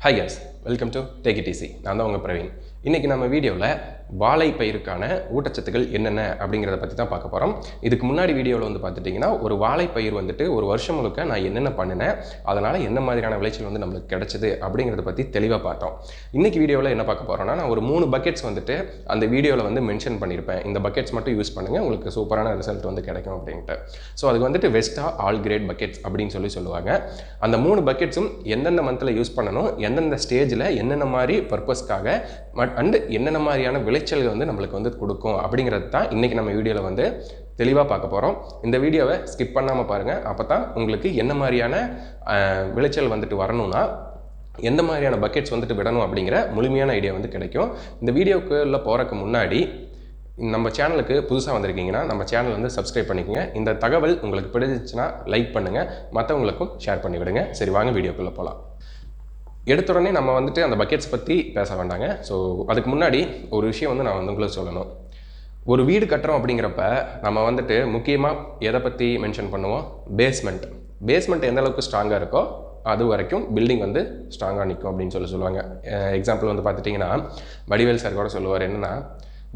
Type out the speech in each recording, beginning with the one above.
Hi guys, welcome to Take It Easy. நான் தான் உங்கள் பிரவீன். இன்றைக்கி நம்ம வீடியோவில் வாழை பயிருக்கான ஊட்டச்சத்துக்கள் என்னென்ன அப்படிங்கிறத பற்றி தான் பார்க்க போகிறோம். இதுக்கு முன்னாடி வீடியோவில் வந்து பார்த்துட்டிங்கன்னா ஒரு வாழை பயிர் வந்துட்டு ஒரு வருஷம் முழுக்க நான் என்னென்ன பண்ணினேன், அதனால் என்ன மாதிரியான விளைச்சல் வந்து நம்மளுக்கு கிடச்சிது அப்படிங்கிறத பற்றி தெளிவாக பார்த்தோம். இன்றைக்கி வீடியோவில் என்ன பார்க்க போகிறோன்னா, நான் ஒரு 3 பக்கெட்ஸ் வந்துட்டு அந்த வீடியோவில் வந்து மென்ஷன் பண்ணியிருப்பேன். இந்த பக்கெட்ஸ் மட்டும் யூஸ் பண்ணுங்கள், உங்களுக்கு சூப்பரான ரிசல்ட் வந்து கிடைக்கும் அப்படின்ட்டு. ஸோ அதுக்கு வந்துட்டு வெஸ்டா ஆல் கிரேட் பக்கெட்ஸ் அப்படின்னு சொல்லுவாங்க. அந்த 3 பக்கெட்ஸும் எந்தெந்த மந்தில் யூஸ் பண்ணணும், எந்தெந்த ஸ்டேஜில் என்னென்ன மாதிரி பர்பஸ்க்காக அண்டு என்னென்ன மாதிரியான விளைச்சல்கள் வந்து நம்மளுக்கு வந்து கொடுக்கும் அப்படிங்கிறது தான் இன்றைக்கி நம்ம வீடியோவில் வந்து தெளிவாக பார்க்க போகிறோம். இந்த வீடியோவை ஸ்கிப் பண்ணாமல் பாருங்கள். அப்போ தான் உங்களுக்கு என்ன மாதிரியான விளைச்சல் வந்துட்டு வரணும்னா எந்த மாதிரியான பக்கெட்ஸ் வந்துட்டு விடணும் அப்படிங்கிற முழுமையான ஐடியா வந்து கிடைக்கும். இந்த வீடியோக்குள்ளே போகிறதுக்கு முன்னாடி நம்ம சேனலுக்கு புதுசாக வந்திருக்கீங்கன்னா நம்ம சேனல் வந்து சப்ஸ்கிரைப் பண்ணிக்கோங்க. இந்த தகவல் உங்களுக்கு பிடிச்சிச்சுன்னா லைக் பண்ணுங்கள், மற்றவங்களுக்கும் ஷேர் பண்ணி விடுங்க. சரி, வாங்க வீடியோக்குள்ளே போகலாம். எடுத்த உடனே நம்ம வந்துட்டு அந்த பக்கெட்ஸ் பற்றி பேச வேண்டாங்க. ஸோ அதுக்கு முன்னாடி ஒரு விஷயம் வந்து நான் வந்து உங்களுக்கு சொல்லணும். ஒரு வீடு கட்டுறோம் அப்படிங்கிறப்ப நம்ம வந்துட்டு முக்கியமாக எதை பற்றி மென்ஷன் பண்ணுவோம்? பேஸ்மெண்ட் எந்த அளவுக்கு ஸ்ட்ராங்காக இருக்கோ அது வரைக்கும் பில்டிங் வந்து ஸ்ட்ராங்காக நிற்கும் அப்படின்னு சொல்லுவாங்க. எக்ஸாம்பிள் வந்து பார்த்துட்டிங்கன்னா வடிவேல் சார் கூட சொல்லுவார், என்னென்னா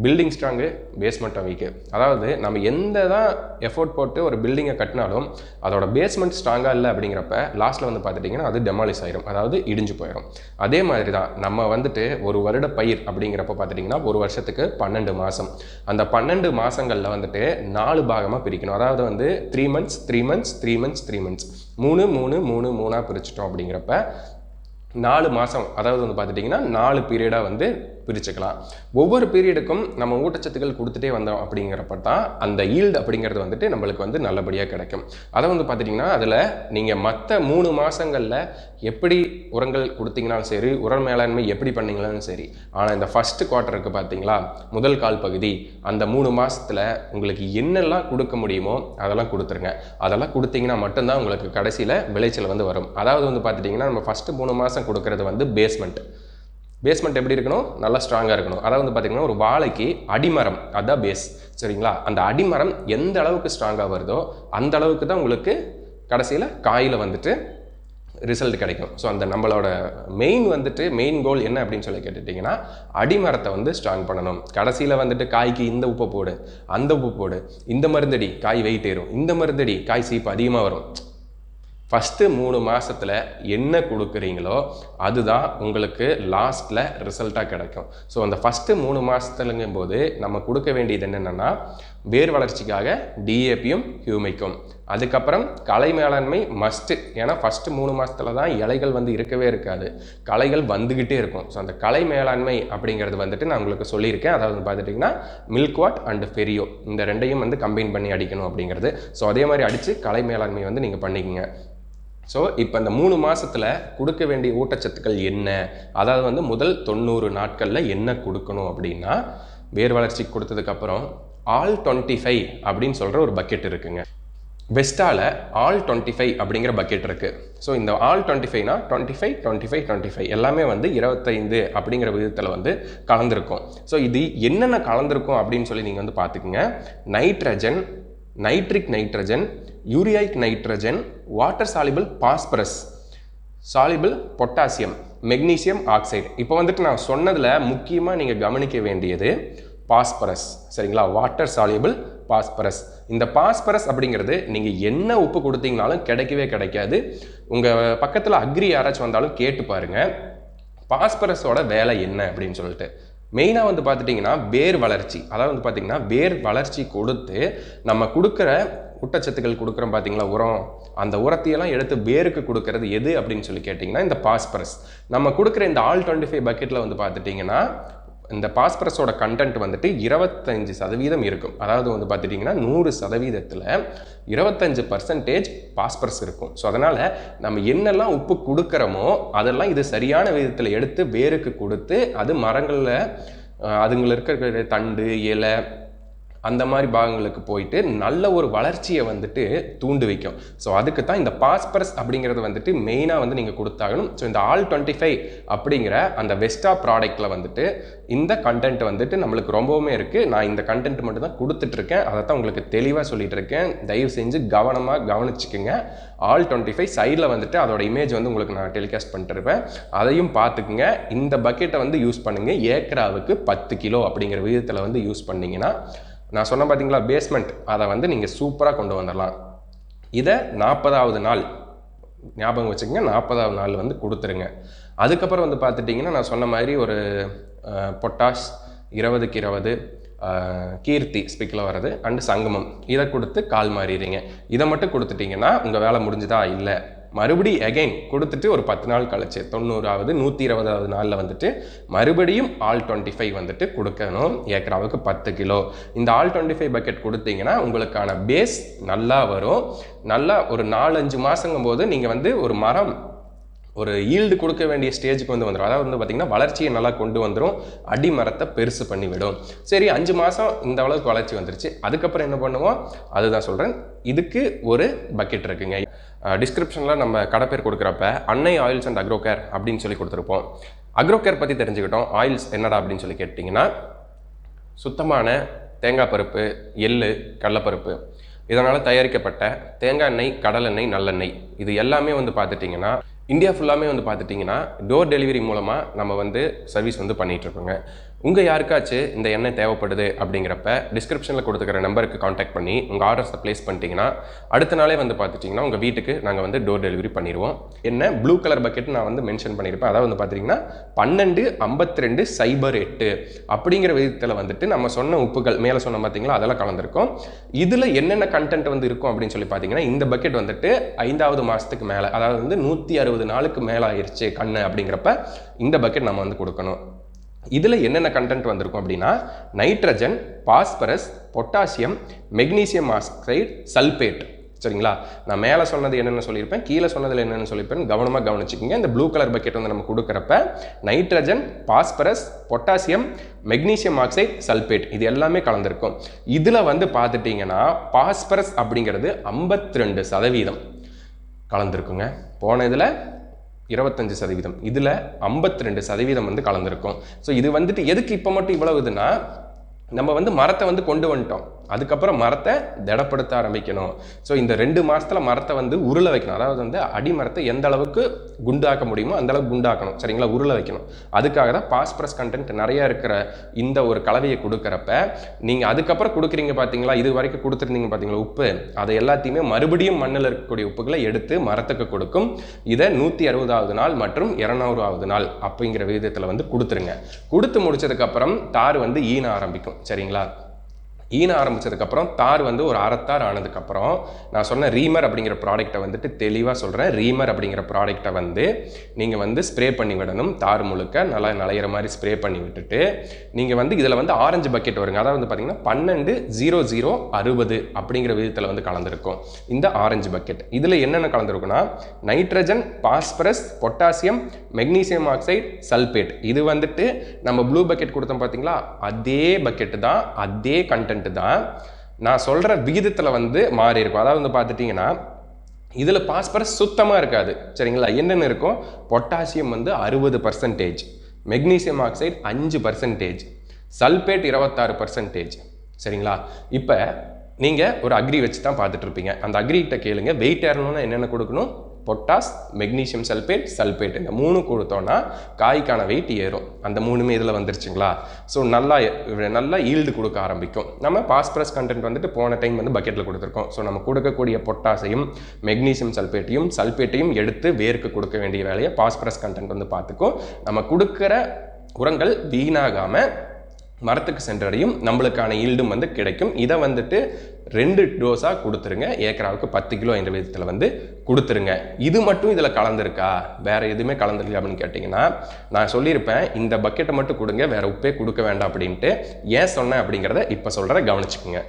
பில்டிங் ஸ்ட்ராங்கு பேஸ்மெண்ட்டாக வீக்கு. அதாவது நம்ம எந்த தான் எஃபோர்ட் போட்டு ஒரு பில்டிங்கை கட்டினாலும் அதோட பேஸ்மெண்ட் ஸ்ட்ராங்காக இல்லை அப்படிங்கிறப்ப லாஸ்ட்டில் வந்து பார்த்துட்டிங்கன்னா அது டெமாலிஷ் ஆயிரும், அதாவது இடிஞ்சு போயிடும். அதே மாதிரி தான் நம்ம வந்துட்டு ஒரு வருட பயிர் அப்படிங்கிறப்ப பார்த்துட்டிங்கன்னா ஒரு வருஷத்துக்கு 12 மாதம். அந்த 12 மாதங்களில் வந்துட்டு 4 பாகமாக பிரிக்கணும். அதாவது வந்து 3 months 3 months 3 months 3 months 3 பிரிச்சிட்டோம் அப்படிங்கிறப்ப 4 மாதம், அதாவது வந்து பார்த்துட்டிங்கன்னா 4 பீரியடாக வந்து பிரிச்சுக்கலாம். ஒவ்வொரு பீரியடுக்கும் நம்ம ஊட்டச்சத்துக்கள் கொடுத்துட்டே வந்தோம் அப்படிங்கிறப்ப தான் அந்த ஈல்டு அப்படிங்கிறது வந்துட்டு நம்மளுக்கு வந்து நல்லபடியாக கிடைக்கும். அதை வந்து பார்த்துட்டிங்கன்னா அதில் நீங்கள் மற்ற 3 மாதங்களில் எப்படி உரங்கள் கொடுத்தீங்கனாலும் சரி, உர மேலாண்மை எப்படி பண்ணிங்களாலும் சரி, ஆனால் இந்த ஃபஸ்ட்டு குவார்ட்டருக்கு பார்த்தீங்களா, முதல் கால் பகுதி, அந்த 3 மாதத்தில் உங்களுக்கு என்னெல்லாம் கொடுக்க முடியுமோ அதெல்லாம் கொடுத்துருங்க. அதெல்லாம் கொடுத்தீங்கன்னா மட்டும்தான் உங்களுக்கு கடைசியில் விளைச்சல் வந்து வரும். அதாவது வந்து பார்த்துட்டிங்கன்னா நம்ம ஃபஸ்ட்டு 3 மாதம் கொடுக்கறது வந்து பேஸ்மெண்ட் எப்படி இருக்கணும்? நல்லா ஸ்ட்ராங்காக இருக்கணும். அதாவது வந்து பார்த்திங்கன்னா ஒரு வாழைக்கு அடிமரம், அதுதான் பேஸ், சரிங்களா? அந்த அடிமரம் எந்த அளவுக்கு ஸ்ட்ராங்காக வருதோ அந்த அளவுக்கு தான் உங்களுக்கு கடைசியில் காயில் வந்துட்டு ரிசல்ட் கிடைக்கும். ஸோ அந்த நம்மளோட மெயின் கோல் என்ன அப்படின்னு சொல்லி கேட்டுட்டிங்கன்னா அடிமரத்தை வந்து ஸ்ட்ராங் பண்ணணும். கடைசியில் வந்துட்டு காய்க்கு இந்த உப்பை போடு, அந்த உப்பு போடு, இந்த மருந்தடி காய் வெயிட் ஏறும், இந்த மருந்தடி காய் சீப்பு அதிகமாக வரும். ஃபஸ்ட்டு 3 மாதத்தில் என்ன கொடுக்குறீங்களோ அதுதான் உங்களுக்கு லாஸ்ட்டில் ரிசல்ட்டாக கிடைக்கும். ஸோ அந்த ஃபஸ்ட்டு 3 மாதத்துலங்கும் போது நம்ம கொடுக்க வேண்டியது என்னென்னா வேர் வளர்ச்சிக்காக டிஏபியும் ஹியூமிக்கும், அதுக்கப்புறம் களை மேலாண்மை மஸ்ட்டு. ஏன்னா ஃபஸ்ட்டு 3 மாதத்தில் தான் இலைகள் வந்து இருக்கவே இருக்காது, களைகள் வந்துக்கிட்டே இருக்கும். ஸோ அந்த களை மேலாண்மை அப்படிங்கிறது வந்துட்டு நான் உங்களுக்கு சொல்லியிருக்கேன். அதாவது பார்த்துட்டிங்கன்னா மில்க்வாட் அண்டு ஃபெரியோ, இந்த ரெண்டையும் வந்து கம்பைன் பண்ணி அடிக்கணும் அப்படிங்கிறது. ஸோ அதே மாதிரி அடித்து களை மேலாண்மை வந்து நீங்கள் பண்ணிக்கோங்க. ஸோ இப்போ இந்த 3 மாதத்தில் கொடுக்க வேண்டிய ஊட்டச்சத்துக்கள் என்ன, அதாவது வந்து முதல் 90 நாட்களில் என்ன கொடுக்கணும் அப்படின்னா, வேர் வளர்ச்சிக்கு கொடுத்ததுக்கப்புறம் ஆல் 25 அப்படின்னு சொல்கிற ஒரு பக்கெட் இருக்குங்க. வெஸ்டாவில் ஆல் 25 அப்படிங்கிற பக்கெட் இருக்குது. ஸோ இந்த ஆல் 25னா 25 எல்லாமே வந்து 25 அப்படிங்கிற விதத்தில் வந்து கலந்துருக்கும். ஸோ இது என்னென்ன கலந்துருக்கும் அப்படின்னு சொல்லி நீங்கள் வந்து பார்த்துக்குங்க. Nitrogen, nitric nitrogen, ureic nitrogen, water soluble phosphorus, soluble potassium, magnesium oxide. இப்போ வந்துட்டு நான் சொன்னதில் முக்கியமாக நீங்கள் கவனிக்க வேண்டியது பாஸ்பரஸ், சரிங்களா? Water soluble phosphorus. இந்த பாஸ்பரஸ் அப்படிங்கிறது நீங்கள் என்ன உப்பு கொடுத்தீங்கனாலும் கிடைக்கவே கிடைக்காது. உங்கள் பக்கத்தில் அக்ரி யாராச்சும் வந்தாலும் கேட்டு பாருங்கள் பாஸ்பரஸோட வேலை என்ன அப்படின்னு சொல்லிட்டு. மெயினாக வந்து பார்த்துட்டிங்கன்னா வேர் வளர்ச்சி, அதாவது வந்து பார்த்திங்கன்னா வேர் வளர்ச்சி கொடுத்து நம்ம கொடுக்குற ஊட்டச்சத்துக்கள் கொடுக்குறோம் பார்த்தீங்களா, உரம், அந்த உரத்தையெல்லாம் எடுத்து வேருக்கு கொடுக்கறது எது அப்படின்னு சொல்லி கேட்டிங்கன்னா இந்த பாஸ்பரஸ். நம்ம கொடுக்குற இந்த ஆல் 25 பக்கெட்டில் வந்து பார்த்துட்டிங்கன்னா இந்த பாஸ்பரஸோட கண்டென்ட் வந்துட்டு 25% இருக்கும். அதாவது வந்து பார்த்துட்டிங்கன்னா 100%த்தில் 25% பாஸ்பரஸ் இருக்கும். ஸோ அதனால் நம்ம என்னெல்லாம் உப்பு கொடுக்குறோமோ அதெல்லாம் இது சரியான விதத்தில் எடுத்து வேருக்கு கொடுத்து அது மரங்களில் அதுங்களில் இருக்கிற தண்டு, இலை, அந்த மாதிரி பாகங்களுக்கு போயிட்டு நல்ல ஒரு வளர்ச்சியை வந்துட்டு தூண்டு வைக்கும். ஸோ அதுக்கு தான் இந்த பாஸ்பரஸ் அப்படிங்கிறது வந்துட்டு மெயினாக வந்து நீங்கள் கொடுத்தாகணும். ஸோ இந்த AL25 அப்படிங்கிற அந்த வெஸ்டா ப்ராடக்ட்டில் வந்துட்டு இந்த கண்டென்ட் வந்துட்டு நம்மளுக்கு ரொம்பவுமே இருக்குது. நான் இந்த கண்டென்ட் மட்டும் தான் கொடுத்துட்ருக்கேன், அதை தான் உங்களுக்கு தெளிவாக சொல்லிட்டு இருக்கேன். தயவு செஞ்சு கவனமாக கவனிச்சுக்குங்க. AL25 சைடில் வந்துட்டு அதோட இமேஜ் வந்து உங்களுக்கு நான் டெலிகாஸ்ட் பண்ணிட்டுருப்பேன், அதையும் பார்த்துக்குங்க. இந்த பக்கெட்டை வந்து யூஸ் பண்ணுங்கள். ஏக்கராவுக்கு 10 கிலோ அப்படிங்கிற விதத்தில் வந்து யூஸ் பண்ணிங்கன்னா நான் சொன்ன பார்த்தீங்களா பேஸ்மெண்ட், அதை வந்து நீங்கள் சூப்பராக கொண்டு வந்துடலாம். இதை 40வது நாள் ஞாபகம் வச்சுக்கோங்க, 40வது நாள் வந்து கொடுத்துருங்க. அதுக்கப்புறம் வந்து பார்த்துட்டிங்கன்னா நான் சொன்ன மாதிரி ஒரு பொட்டாஷ் 20க்கு 20 கீர்த்தி ஸ்பிக்கில் வர்றது அண்டு சங்கமம் இதை கொடுத்து கால் மாறிடுறீங்க. இதை மட்டும் கொடுத்துட்டிங்கன்னா உங்கள் வேலை முடிஞ்சுதா? இல்லை, மறுபடி அகைன் கொடுத்துட்டு ஒரு 10 நாள் கழிச்சு 90வது 120வது நாளில் வந்துட்டு மறுபடியும் AL25 வந்துட்டு கொடுக்கணும். ஏக்கராவுக்கு 10 கிலோ. இந்த AL25 பக்கெட் கொடுத்தீங்கன்னா உங்களுக்கான பேஸ் நல்லா வரும். நல்லா ஒரு 4-5 மாதங்கும் போது நீங்கள் வந்து ஒரு மரம் ஒரு ஈல்டு கொடுக்க வேண்டிய ஸ்டேஜுக்கு வந்து வந்துடும். அதாவது வந்து பார்த்திங்கன்னா வளர்ச்சியை நல்லா கொண்டு வந்துடும், அடிமரத்தை பெருசு பண்ணிவிடும். சரி, 5 மாதம் இந்த அளவுக்கு வளர்ச்சி வந்துருச்சு, அதுக்கப்புறம் என்ன பண்ணுவோம் அதுதான் சொல்கிறேன். இதுக்கு ஒரு பக்கெட் இருக்குங்க. டிஸ்கிரிப்ஷனில் நம்ம கடை பேர் கொடுக்குறப்ப அன்னை ஆயில்ஸ் அண்ட் அக்ரோகேர் அப்படின்னு சொல்லி கொடுத்துருப்போம். அக்ரோகேர் பற்றி தெரிஞ்சுக்கிட்டோம். ஆயில்ஸ் என்னடா அப்படின்னு சொல்லி கேட்டிங்கன்னா சுத்தமான தேங்காய் பருப்பு, எள்ளு, கடலைப்பருப்பு இதனால் தயாரிக்கப்பட்ட தேங்காய் எண்ணெய், கடலெண்ணெய், நல்லெண்ணெய் இது எல்லாமே வந்து பார்த்துட்டிங்கன்னா இந்தியா ஃபுல்லாமே வந்து பார்த்துட்டிங்கன்னா டோர் டெலிவரி மூலமாக நம்ம வந்து சர்வீஸ் வந்து பண்ணிகிட்ருக்கோங்க. உங்கள் யாருக்காச்சும் இந்த எண்ணெய் தேவைப்படுது அப்படிங்கிறப்ப டிஸ்கிரிப்ஷனில் கொடுத்துக்கிற நம்பருக்கு காண்டாக்ட் பண்ணி உங்கள் ஆர்டர்ஸை ப்ளேஸ் பண்ணிட்டீங்கன்னா அடுத்த நாளே வந்து பார்த்துட்டிங்கன்னா உங்கள் வீட்டுக்கு நாங்கள் வந்து டோர் டெலிவரி பண்ணிடுவோம். என்ன ப்ளூ கலர் பக்கெட் நான் வந்து மென்ஷன் பண்ணியிருப்பேன். அதாவது வந்து பார்த்திங்கன்னா 125208 அப்படிங்கிற விதத்தில் வந்துட்டு நம்ம சொன்ன உப்புகள் மேலே சொன்ன பார்த்தீங்களா அதெல்லாம் கலந்துருக்கும். இதில் என்னென்ன கண்டென்ட் வந்து இருக்கும் அப்படின்னு சொல்லி பார்த்தீங்கன்னா இந்த பக்கெட் வந்துட்டு 5வது மாதத்துக்கு மேலே, அதாவது வந்து 160 நாளுக்கு மேலே ஆயிடுச்சு கண்ணு அப்படிங்கிறப்ப இந்த பக்கெட் நம்ம வந்து கொடுக்கணும். இதில் என்னென்ன கண்டென்ட் வந்திருக்கும் அப்படின்னா nitrogen, phosphorus, potassium, magnesium oxide, sulphate. சரிங்களா, நான் மேலே சொன்னது என்னென்னு சொல்லியிருப்பேன், கீழே சொன்னதில் என்னென்னு சொல்லியிருப்பேன், கவனமாக கவனிச்சுக்கோங்க. இந்த ப்ளூ கலர் பக்கெட் வந்து நம்ம கொடுக்குறப்ப nitrogen, phosphorus, potassium, magnesium oxide, sulphate இது எல்லாமே கலந்துருக்கும். இதில் வந்து பார்த்துட்டிங்கன்னா பாஸ்பரஸ் அப்படிங்கிறது 52% கலந்துருக்குங்க. போன இதில் 25%, இதில் 52% வந்து கலந்துருக்கும். ஸோ இது வந்துட்டு எதுக்கு இப்போ மட்டும் இவ்வளவுதுன்னா நம்ம வந்து மரத்தை வந்து கொண்டு வந்துட்டோம், அதுக்கப்புறம் மரத்தை திடப்படுத்த ஆரம்பிக்கணும். ஸோ இந்த 2 மாதத்தில் மரத்தை வந்து உருளை வைக்கணும். அதாவது வந்து அடிமரத்தை எந்த அளவுக்கு குண்டாக்க முடியுமோ அந்த அளவுக்கு குண்டாக்கணும். சரிங்களா, உருளை வைக்கணும். அதுக்காக தான் பாஸ்பரஸ் கண்டென்ட் நிறையா இருக்கிற இந்த ஒரு கலவையை கொடுக்குறப்ப நீங்கள் அதுக்கப்புறம் கொடுக்குறீங்க பார்த்தீங்களா, இது வரைக்கும் கொடுத்துருந்தீங்க பார்த்தீங்களா உப்பு, அதை எல்லாத்தையுமே மறுபடியும் மண்ணில் இருக்கக்கூடிய உப்புகளை எடுத்து மரத்துக்கு கொடுக்கும். இதை 160வது நாள் மற்றும் 200வது நாள் அப்படிங்கிற விதத்தில் வந்து கொடுத்துருங்க. கொடுத்து முடிச்சதுக்கப்புறம் தார் வந்து ஈன ஆரம்பிக்கும். சரிங்களா, ஈன ஆரம்பித்ததுக்கப்புறம் தார் வந்து ஒரு அரைத்தார் ஆனதுக்கப்புறம் நான் சொன்ன ரீமர் அப்படிங்கிற ப்ராடக்டை வந்துட்டு தெளிவாக சொல்கிறேன். ரீமர் அப்படிங்கிற ப்ராடக்டை வந்து நீங்கள் வந்து ஸ்ப்ரே பண்ணி விடணும். தார் முழுக்க நல்லா நலையிற மாதிரி ஸ்ப்ரே பண்ணி விட்டுட்டு நீங்கள் வந்து இதில் வந்து ஆரஞ்சு பக்கெட் வருங்க. அதாவது வந்து பார்த்திங்கன்னா 120060 அப்படிங்கிற விதத்தில் வந்து கலந்துருக்கும் இந்த ஆரஞ்சு பக்கெட். இதில் என்னென்ன கலந்துருக்குன்னா nitrogen, phosphorus, potassium, magnesium oxide, sulphate. இது வந்துட்டு நம்ம ப்ளூ பக்கெட் கொடுத்தோம் பார்த்தீங்களா, அதே பக்கெட்டு தான், அதே கண்டென்ட் தான். நான் சொல்கிற விகிதத்தில் வந்து மாறி இருக்கும். அதாவது வந்து பார்த்துட்டிங்கன்னா இதில் பாஸ்பரஸ் சுத்தமாக இருக்காது. சரிங்களா, என்னென்ன இருக்கும், பொட்டாசியம் வந்து 60%, மெக்னீசியம் ஆக்சைடு 5%, சல்பேட் 26%. சரிங்களா, இப்போ நீங்கள் ஒரு அக்ரி வச்சு தான் பார்த்துட்ருப்பீங்க. அந்த அக்ரிகிட்ட கேளுங்க வெயிட் ஏறணும்னா என்னென்ன கொடுக்கணும், பொட்டாஸ், மெக்னீசியம் சல்பேட், சல்பேட் இந்த 3 கொடுத்தோன்னா காய்க்கான வெயிட் ஏறும். அந்த 3மே இதில் வந்துருச்சுங்களா. ஸோ நல்லா ஈல்டு கொடுக்க ஆரம்பிக்கும். நம்ம பாஸ்பரஸ் கண்டென்ட் வந்துட்டு போன டைம் வந்து பக்கெட்டில் கொடுத்துருக்கோம். ஸோ நம்ம கொடுக்கக்கூடிய பொட்டாசையும் மெக்னீசியம் சல்பேட்டையும் எடுத்து வேர்க்கு கொடுக்க வேண்டிய வேலையை பாஸ்பரஸ் கண்டென்ட் வந்து பார்த்துக்கும். நம்ம கொடுக்குற உரங்கள் வீணாகாமல் மரத்துக்கு சென்றடையும், நம்மளுக்கான ஈல்டும் வந்து கிடைக்கும். இதை வந்துட்டு 2 டோஸாக கொடுத்துருங்க. ஏக்கராவுக்கு 10 கிலோ என்ற விதத்தில் வந்து கொடுத்துருங்க. இது மட்டும் இதில் கலந்துருக்கா, வேறு எதுவுமே கலந்துருக்கு அப்படின்னு கேட்டிங்கன்னா நான் சொல்லியிருப்பேன் இந்த பக்கெட்டை மட்டும் கொடுங்க, வேறு உப்பே கொடுக்க வேண்டாம் அப்படின்ட்டு. ஏன் சொன்னேன் அப்படிங்கிறத இப்போ சொல்கிறேன், கவனிச்சுக்குங்க.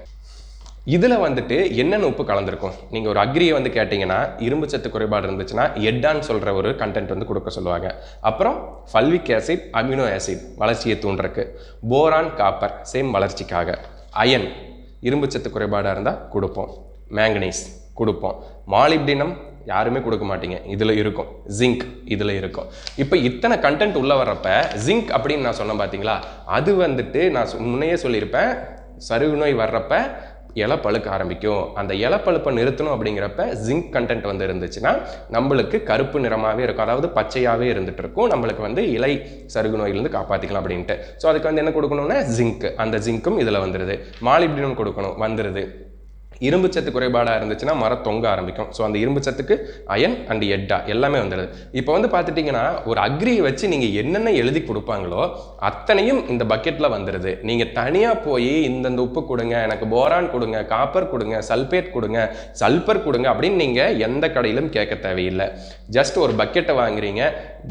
இதில் வந்துட்டு என்னென்ன உப்பு கலந்துருக்கும், நீங்கள் ஒரு அக்ரியை வந்து கேட்டிங்கன்னா இரும்பு சத்து குறைபாடு இருந்துச்சுன்னா எட்டான்னு சொல்கிற ஒரு கண்டென்ட் வந்து கொடுக்க சொல்லுவாங்க. அப்புறம் ஃபல்விக் ஆசிட், அமினோ ஆசிட் வளர்ச்சியை தூண்டுறக்கு, போரான், காப்பர் சேம் வளர்ச்சிக்காக, அயன் இரும்புச்சத்து குறைபாடாக இருந்தால் கொடுப்போம். மேங்கனீஸ் கொடுப்போம். மாலிப்டினம் யாருமே கொடுக்க மாட்டீங்க, இதில் இருக்கும். ஜிங்க் இதில் இருக்கும். இப்போ இத்தனை கண்டென்ட் உள்ளே வர்றப்ப ஜிங்க் அப்படின்னு நான் சொன்னேன் பார்த்தீங்களா, அது வந்துட்டு நான் முன்னையே சொல்லியிருப்பேன், சருகு நோய் வர்றப்ப இலை பழுக்க ஆரம்பிக்கும். அந்த இலை பழுப்பை நிறுத்தணும் அப்படிங்கிறப்ப ஜிங்க் கண்டென்ட் வந்து இருந்துச்சுன்னா நம்மளுக்கு கருப்பு நிறமாகவே இருக்கும், அதாவது பச்சையாகவே இருந்துட்டு இருக்கும். நம்மளுக்கு வந்து இலை சருகு நோயிலிருந்து காப்பாற்றிக்கலாம் அப்படின்ட்டு. ஸோ அதுக்கு வந்து என்ன கொடுக்கணும்னா ஜிங்க், அந்த ஜிங்க்கும் இதில் வந்துடுது. மாலிப்டினம் கொடுக்கணும், வந்துடுது. இரும்புச்சத்து குறைபாடாக இருந்துச்சுன்னா மரம் தொங்க ஆரம்பிக்கும். ஸோ அந்த இரும்புச்சத்துக்கு அயன் அண்ட் எட்டா எல்லாமே வந்துடுது. இப்போ வந்து பார்த்துட்டிங்கன்னா ஒரு அக்ரியை வச்சு நீங்கள் என்னென்ன எழுதி கொடுப்பாங்களோ அத்தனையும் இந்த பக்கெட்டில் வந்துடுது. நீங்கள் தனியாக போய் இந்தந்த உப்பு கொடுங்க, எனக்கு போரான் கொடுங்க, காப்பர் கொடுங்க, சல்பேட் கொடுங்க, சல்பர் கொடுங்க அப்படின்னு நீங்கள் எந்த கடையிலும் கேட்க தேவையில்லை. ஜஸ்ட் ஒரு பக்கெட்டை வாங்குறீங்க,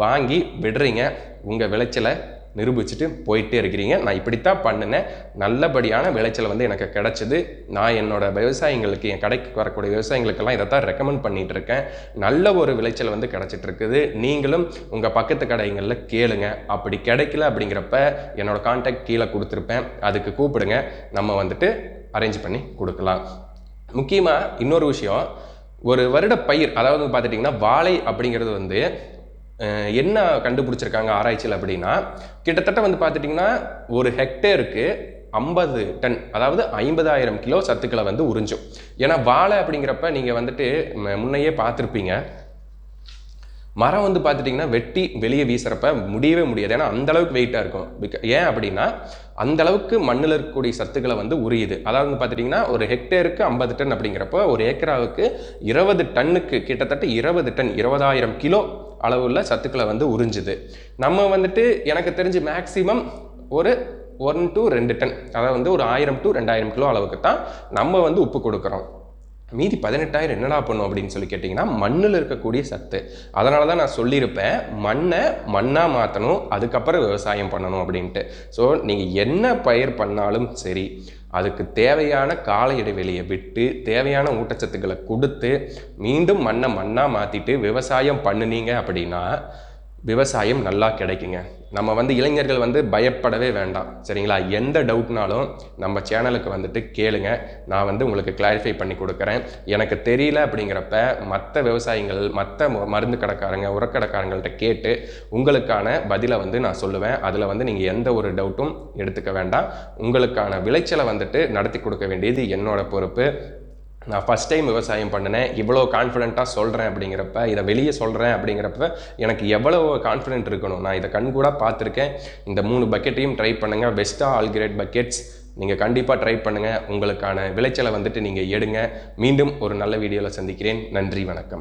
வாங்கி விடுறீங்க, உங்கள் விளைச்சலை நிரூபிச்சுட்டு போயிட்டே இருக்கிறீங்க. நான் இப்படித்தான் பண்ணினேன், நல்லபடியான விளைச்சல் வந்து எனக்கு கிடச்சிது. நான் என்னோட விவசாயிங்களுக்கு, என் கடைக்கு வரக்கூடிய விவசாயிகளுக்கெல்லாம் இதை தான் ரெக்கமெண்ட் பண்ணிகிட்டு இருக்கேன். நல்ல ஒரு விளைச்சல் வந்து கிடச்சிட்டு இருக்குது. நீங்களும் உங்கள் பக்கத்து கடைகளில் கேளுங்க. அப்படி கிடைக்கல அப்படிங்கிறப்ப என்னோட கான்டாக்ட் கீழே கொடுத்துருப்பேன், அதுக்கு கூப்பிடுங்க, நம்ம வந்துட்டு அரேஞ்ச் பண்ணி கொடுக்கலாம். முக்கியமாக இன்னொரு விஷயம், ஒரு வருட பயிர், அதாவது பார்த்துட்டிங்கன்னா வாழை அப்படிங்கிறது வந்து என்ன கண்டுபிடிச்சிருக்காங்க ஆராய்ச்சியில் அப்படின்னா, கிட்டத்தட்ட வந்து பார்த்துட்டிங்கன்னா ஒரு ஹெக்டேருக்கு 50 டன், அதாவது 50,000 கிலோ சத்துக்களை வந்து உறிஞ்சும். ஏன்னா வாழை அப்படிங்கிறப்ப நீங்கள் வந்துட்டு முன்னையே பார்த்துருப்பீங்க, மரம் வந்து பார்த்துட்டிங்கன்னா வெட்டி வெளியே வீசுகிறப்ப முடியவே முடியாது. ஏன்னா அந்தளவுக்கு வெயிட்டாக இருக்கும். ஏன் அப்படின்னா அந்தளவுக்கு மண்ணில் இருக்கக்கூடிய சத்துக்களை வந்து உரியுது. அதாவது வந்து பார்த்துட்டிங்கன்னா ஒரு ஹெக்டேருக்கு 50 டன் அப்படிங்கிறப்போ ஒரு ஏக்கராவுக்கு 20 டன்னுக்கு கிட்டத்தட்ட 20 டன் 20,000 கிலோ அளவுள்ள சத்துக்களை வந்து உறிஞ்சுது. நம்ம வந்துட்டு எனக்கு தெரிஞ்சு மேக்சிமம் ஒரு 1 to 2 டன், அதாவது வந்து ஒரு 1000 to 2000 கிலோ அளவுக்கு தான் நம்ம வந்து உப்பு கொடுக்குறோம். மீதி 18,000 என்னடா பண்ணும் அப்படின்னு சொல்லி கேட்டிங்கன்னா மண்ணில் இருக்கக்கூடிய சத்து. அதனால தான் நான் சொல்லியிருப்பேன், மண்ணை மண்ணாக மாற்றணும், அதுக்கப்புறம் விவசாயம் பண்ணணும் அப்படின்ட்டு. ஸோ நீங்கள் என்ன பயிர் பண்ணாலும் சரி, அதுக்கு தேவையான கால இடைவெளியை விட்டு தேவையான ஊட்டச்சத்துக்களை கொடுத்து மீண்டும் மண்ணை மண்ணாக மாற்றிட்டு விவசாயம் பண்ணினீங்க அப்படின்னா விவசாயம் நல்லா கிடைக்குங்க. நம்ம வந்து இளைஞர்கள் வந்து பயப்படவே வேண்டாம், சரிங்களா? எந்த டவுட்னாலும் நம்ம சேனலுக்கு வந்துட்டு கேளுங்க, நான் வந்து உங்களுக்கு கிளாரிஃபை பண்ணி கொடுக்குறேன். எனக்கு தெரியல அப்படிங்கிறப்ப மற்ற விவசாயிகள், மற்ற மருந்து கடைக்காரங்க, உரக்கடைக்காரங்கள்ட்ட கேட்டு உங்களுக்கான பதிலை வந்து நான் சொல்லுவேன். அதில் வந்து நீங்கள் எந்த ஒரு டவுட்டும் எடுத்துக்க வேண்டாம். உங்களுக்கான விளைச்சலை வந்துட்டு நடத்தி கொடுக்க வேண்டியது என்னோட பொறுப்பு. நான் ஃபஸ்ட் டைம் விவசாயம் பண்ணினேன், இவ்வளோ கான்ஃபிடென்ட்டாக சொல்கிறேன் அப்படிங்கிறப்ப, இதை வெளியே சொல்கிறேன் அப்படிங்கிறப்ப எனக்கு எவ்வளோ கான்ஃபிடென்ட் இருக்கணும். நான் இதை கண்கூடாக பார்த்துருக்கேன். இந்த 3 பக்கெட்டையும் ட்ரை பண்ணுங்கள். பெஸ்ட்டா ஆல் கிரேட் பக்கெட்ஸ் நீங்கள் கண்டிப்பாக ட்ரை பண்ணுங்கள். உங்களுக்கான விளைச்சலை வந்துட்டு நீங்கள் எடுங்க. மீண்டும் ஒரு நல்ல வீடியோவில் சந்திக்கிறேன். நன்றி, வணக்கம்.